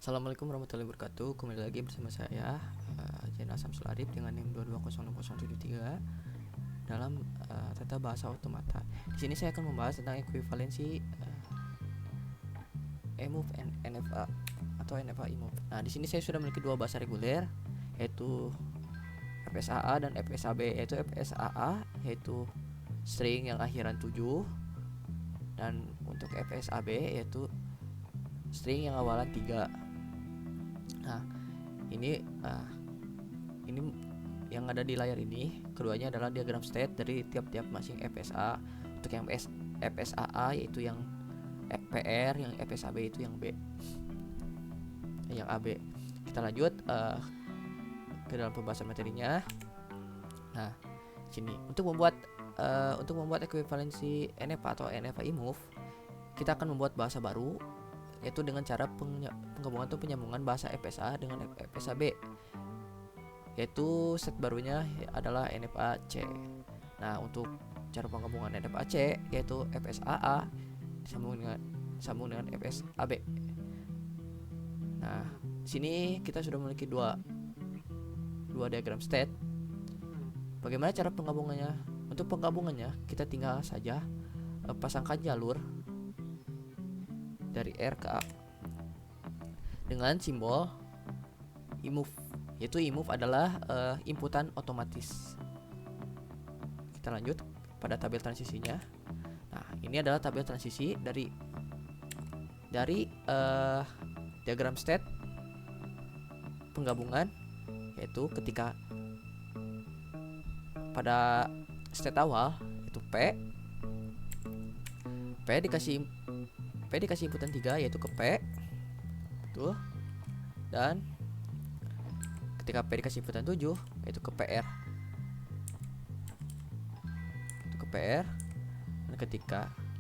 Assalamualaikum warahmatullahi wabarakatuh. Kembali lagi bersama saya Zainal Samsul Arif dengan NIM 2206073 dalam tata bahasa otomata. Di sini saya akan membahas tentang ekuivalensi EMOVE NFA atau NFA EMOVE. Nah, di sini saya sudah memiliki dua bahasa reguler, yaitu FSAA dan FSAB. Yaitu FSAA yaitu string yang akhiran 7, dan untuk FSAB yaitu string yang awalan 3. Nah, ini yang ada di layar ini, keduanya adalah diagram state dari tiap-tiap masing FSA. Untuk yang FSAA yaitu yang PR, yang FSAB itu yang B, yang AB. Kita lanjut ke dalam pembahasan materinya. Nah, sini untuk membuat ekuivalensi NFA atau NFA EMOVE, kita akan membuat bahasa baru, yaitu dengan cara penggabungan atau penyambungan bahasa FSA dengan FSAB, yaitu set barunya adalah NFA-C. Nah, untuk cara penggabungan NFA-C yaitu FSAA disambung dengan FSAB. Nah, sini kita sudah memiliki dua diagram state. Bagaimana cara penggabungannya? Untuk penggabungannya kita tinggal saja pasangkan jalur dari R ke A dengan simbol EMOVE, yaitu EMOVE adalah inputan otomatis. Kita lanjut pada tabel transisinya. Nah, ini adalah tabel transisi dari diagram state penggabungan, yaitu ketika pada state awal yaitu P dikasih inputan 3 yaitu ke P tuh, dan ketika P dikasih inputan 7 yaitu ke PR, dan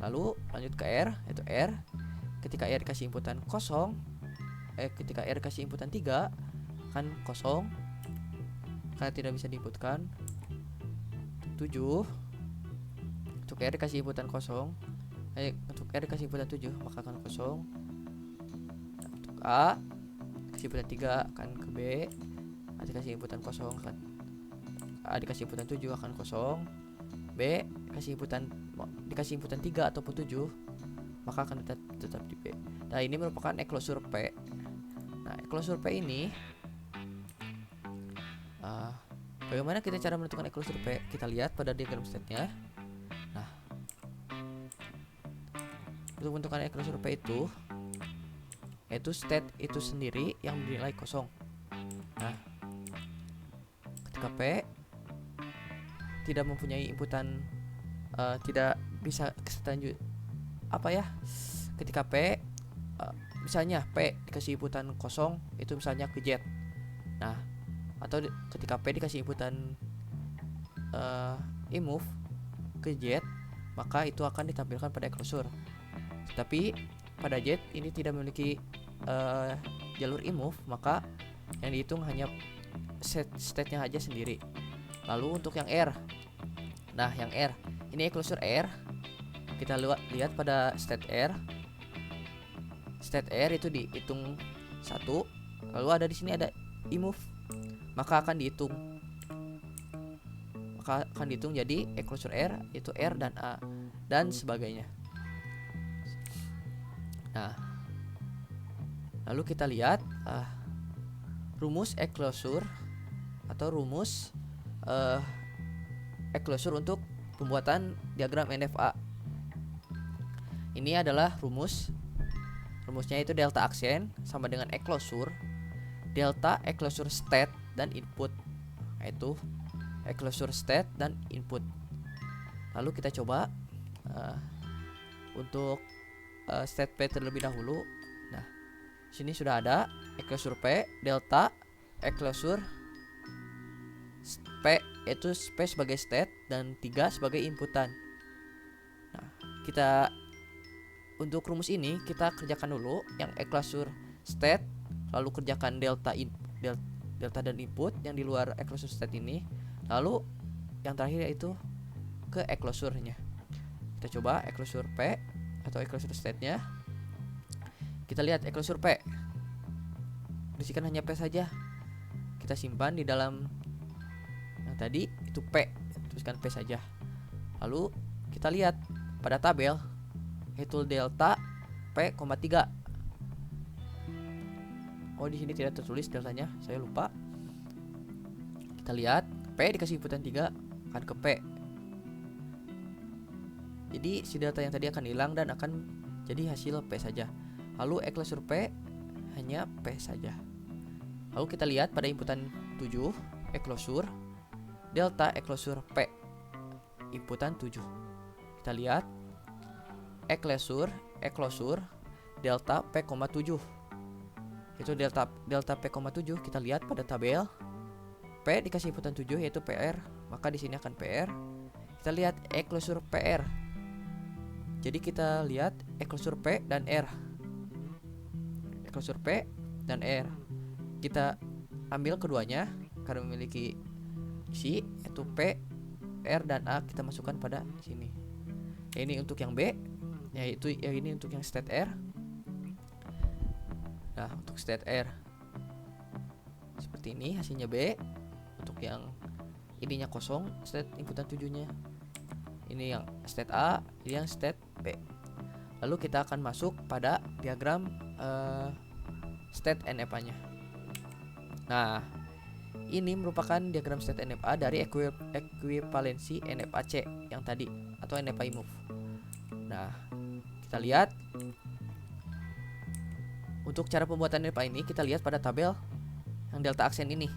lalu lanjut ke R yaitu R. Ketika R dikasih inputan 0, ketika R dikasih inputan 3 kan 0 karena tidak bisa diinputkan 7. Untuk R dikasih inputan 0, untuk R dikasih inputan 7 maka akan 0. Untuk A dikasih inputan 3 akan ke B. A dikasih inputan 0 akan A dikasih inputan 7 akan 0. B dikasih inputan 3 ataupun 7 maka akan tetap di B. Nah, ini merupakan eklosur P. Nah, eklosur P ini bagaimana kita cara menentukan eklosur P? Kita lihat pada diagram state-nya. Nah, untuk menentukan eklosur P itu yaitu state itu sendiri yang dinilai kosong. Nah, ketika P tidak mempunyai inputan, tidak bisa keselanjut ketika P misalnya P dikasih inputan 0 itu misalnya ke Z. Nah, atau ketika P dikasih inputan EMOVE ke Z, maka itu akan ditampilkan pada eklosur. Tetapi pada Z ini tidak memiliki jalur EMOVE, maka yang dihitung hanya state-nya aja sendiri. Lalu untuk yang R, nah yang R ini eklosur R. Kita lihat pada state R. State R itu dihitung 1, lalu ada di sini ada EMOVE, maka akan dihitung jadi eklosur R itu R dan A dan sebagainya. Nah, lalu kita lihat rumus eklosur atau rumus eklosur untuk pembuatan diagram NFA. Ini adalah rumusnya itu delta aksen sama dengan eklosur delta eklosur state dan input, yaitu eklosur state dan input. Lalu kita coba untuk state P terlebih dahulu. Nah, sini sudah ada eklosur P delta eklosur P itu P sebagai state dan 3 sebagai inputan. Nah, kita untuk rumus ini kita kerjakan dulu yang eklosur state, lalu kerjakan delta dan input yang di luar eklosur state ini, lalu yang terakhir yaitu ke eklosurnya. Kita coba eklosur P atau eklosur state-nya. kita lihat eklosur P. Berisikan hanya P saja. Kita simpan di dalam yang tadi itu P, tuliskan P saja. Lalu kita lihat pada tabel yaitu delta P,3. Oh, di sini tidak tertulis deltanya, saya lupa. Kita lihat P dikasih inputan 3 akan ke P. Jadi si delta yang tadi akan hilang dan akan jadi hasil P saja. Lalu eklosur P hanya P saja. Lalu kita lihat pada inputan 7 eklosur delta eklosur P inputan 7. Kita lihat eklosur delta P,7. Itu delta P,7 kita lihat pada tabel. P dikasih inputan 7 yaitu PR, maka di sini akan PR. Kita lihat eklosur PR. Jadi kita lihat eklosur P dan R. Eklosur P dan R. Kita ambil keduanya karena memiliki isi yaitu P, R dan A, kita masukkan pada sini. Ini untuk yang B, yaitu yang ini untuk yang state R. Nah, untuk state R seperti ini hasilnya B. Untuk yang ininya kosong, state inputan 7-nya. Ini yang state A, ini yang state B. Lalu kita akan masuk pada diagram state NFA-nya. Nah, ini merupakan diagram state NFA dari ekuivalensi NFA-C yang tadi atau NFA move. Nah, kita lihat untuk cara pembuatan NFA ini kita lihat pada tabel yang delta aksen ini.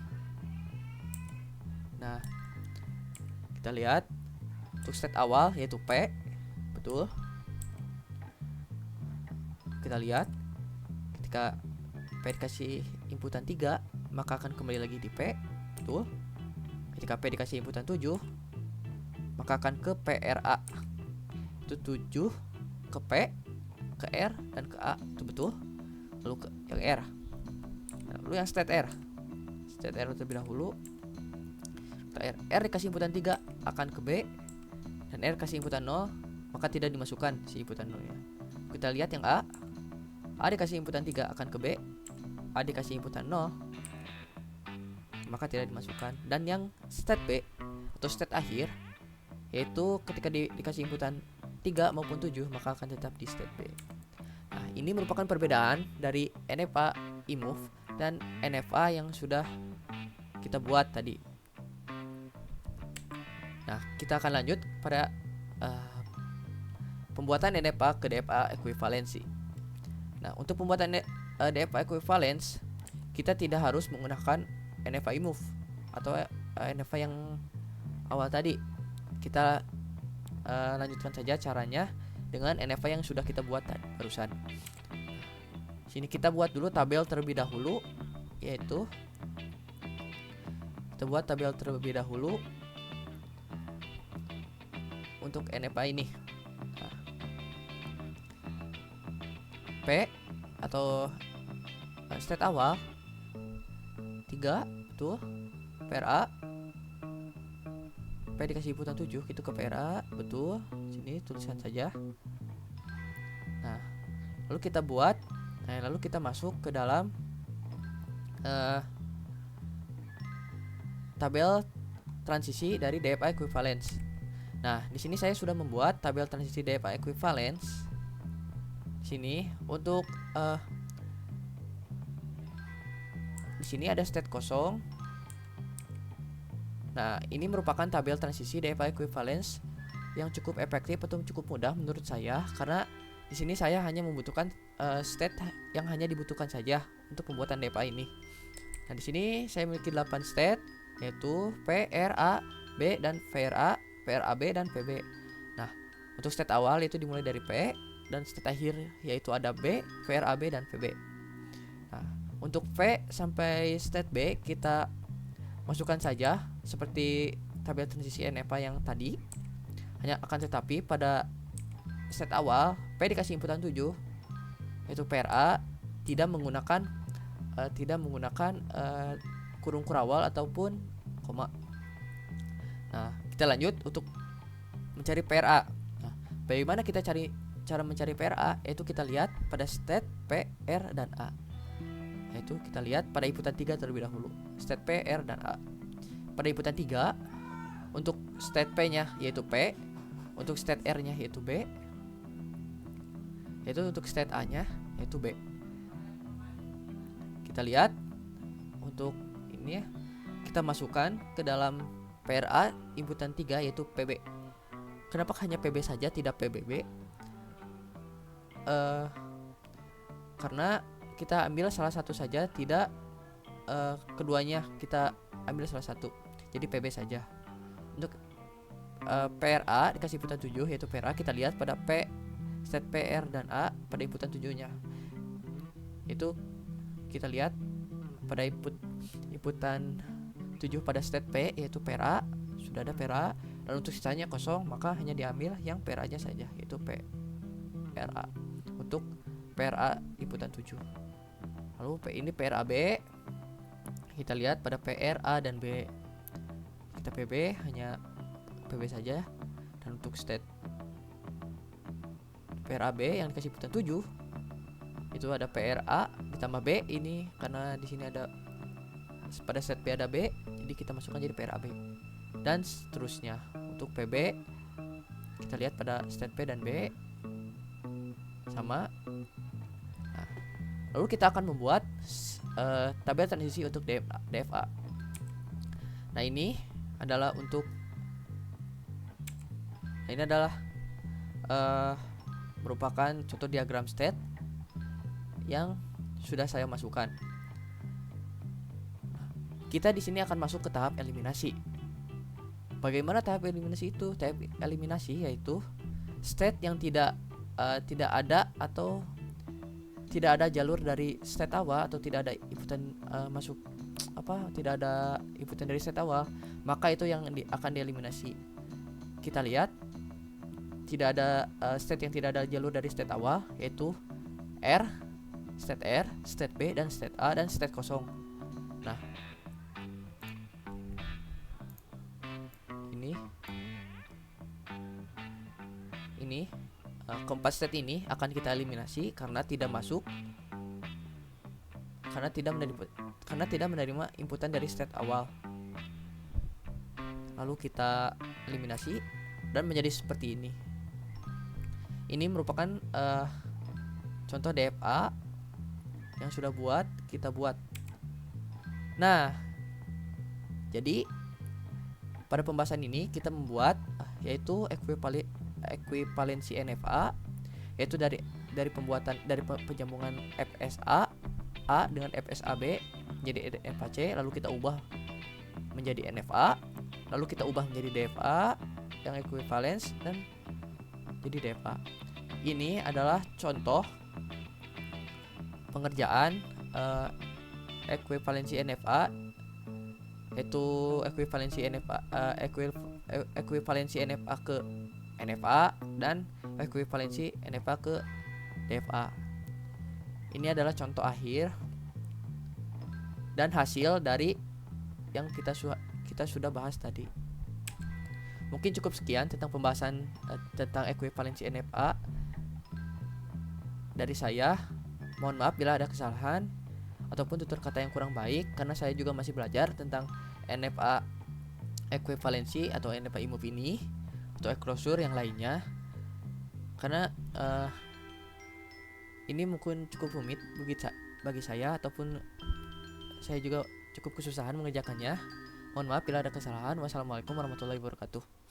Nah, kita lihat untuk state awal yaitu P, betul. Kita lihat ketika P dikasih inputan 3 maka akan kembali lagi di P, betul. Ketika P dikasih inputan 7 maka akan ke PRA. Itu 7 ke P, ke R dan ke A, itu betul. Lalu ke yang R. Lalu yang state R. State R terlebih dahulu. R dikasih inputan 3 akan ke B dan R kasih inputan 0 maka tidak dimasukkan si inputan 0 nya. Kita lihat yang A. A dikasih inputan 3 akan ke B. A dikasih inputan 0 maka tidak dimasukkan. Dan yang state B atau state akhir yaitu ketika dikasih inputan 3 maupun 7 maka akan tetap di state B. Nah, ini merupakan perbedaan dari NFA eMove dan NFA yang sudah kita buat tadi. Nah, kita akan lanjut pada pembuatan NFA ke DFA ekuivalensi. Nah, untuk pembuatan DFA equivalence kita tidak harus menggunakan NFA move atau NFA yang awal tadi. Kita lanjutkan saja caranya dengan NFA yang sudah kita buat tadi barusan. Sini kita buat dulu tabel terlebih dahulu, yaitu kita buat tabel terlebih dahulu untuk NFA ini. Nah, P atau state awal 3, betul. PRA P dikasih inputan 7 itu ke PRA, betul. Sini tuliskan saja. Nah, lalu kita buat, lalu kita masuk ke dalam tabel transisi dari DFA equivalence. Nah, di sini saya sudah membuat tabel transisi DFA equivalence. Sini untuk di sini ada state kosong. Nah, ini merupakan tabel transisi DFA equivalence yang cukup efektif atau cukup mudah menurut saya, karena di sini saya hanya membutuhkan state yang hanya dibutuhkan saja untuk pembuatan DFA ini. Nah, di sini saya memiliki 8 state, yaitu P, R, A, B dan VRA, PRAB dan PB. Nah, untuk state awal itu dimulai dari P dan state akhir yaitu ada B, VRAB dan VB. Nah, untuk V sampai state B kita masukkan saja seperti tabel transisi NFA yang tadi. Hanya akan tetapi pada state awal P dikasih inputan 7 yaitu PRA tidak menggunakan kurung kurawal ataupun koma. Nah, kita lanjut untuk mencari PRA. Nah, bagaimana kita cari cara mencari PRA yaitu kita lihat pada state P, R, dan A. Yaitu kita lihat pada inputan 3 terlebih dahulu. State P, R, dan A. Pada inputan 3 untuk state P-nya yaitu P, untuk state R-nya yaitu B, yaitu untuk state A-nya yaitu B. Kita lihat untuk ini ya, kita masukkan ke dalam PRA inputan 3 yaitu PB. Kenapa hanya PB saja tidak PBB? Karena kita ambil salah satu saja, tidak keduanya kita ambil salah satu. Jadi PB saja. Untuk PRA dikasih inputan 7 yaitu PRA, kita lihat pada P, state PR dan A pada inputan 7-nya. Itu kita lihat pada inputan 7 pada state P yaitu PRA, sudah ada PRA. Lalu untuk sisanya kosong, maka hanya diambil yang PRA-nya saja yaitu PRA. Untuk PRA inputan 7. Lalu ini PRAB. Kita lihat pada PRA dan B. Kita PB hanya PB saja. Dan untuk state PRAB yang dikasih inputan 7 itu ada PRA ditambah B ini karena di sini ada pada state P ada B, jadi kita masukkan jadi PRAB. Dan seterusnya. Untuk PB kita lihat pada state P dan B sama. Nah, lalu kita akan membuat tabel transisi untuk DFA. Nah, ini adalah untuk merupakan contoh diagram state yang sudah saya masukkan. Kita di sini akan masuk ke tahap eliminasi. Bagaimana tahap eliminasi itu? Tahap eliminasi yaitu state yang tidak ada atau tidak ada jalur dari state awal atau tidak ada inputan tidak ada inputan dari state awal, maka itu yang akan dieliminasi. Kita lihat tidak ada state yang tidak ada jalur dari state awal yaitu R, state B, dan state A, dan state kosong. Nah, ini keempat state ini akan kita eliminasi karena tidak masuk, karena tidak menerima inputan dari state awal. Lalu kita eliminasi dan menjadi seperti ini. Ini merupakan contoh DFA yang sudah kita buat. Nah, jadi pada pembahasan ini kita membuat yaitu ekuivalensi NFA, yaitu dari penjambungan FSA A dengan FSAB menjadi NFAC, lalu kita ubah menjadi NFA, lalu kita ubah menjadi DFA yang equivalence dan jadi DFA. Ini adalah contoh pengerjaan ekuivalensi NFA, yaitu ekuivalensi NFA ke NFA dan ekuivalensi NFA ke DFA. Ini adalah contoh akhir dan hasil dari yang kita sudah bahas tadi. Mungkin cukup sekian tentang pembahasan tentang ekuivalensi NFA dari saya. Mohon maaf bila ada kesalahan ataupun tutur kata yang kurang baik, karena saya juga masih belajar tentang NFA ekuivalensi atau NFA IMUP ini atau enclosure yang lainnya. Karena ini mungkin cukup rumit bagi saya, ataupun saya juga cukup kesusahan mengerjakannya. Mohon maaf bila ada kesalahan. Wassalamualaikum warahmatullahi wabarakatuh.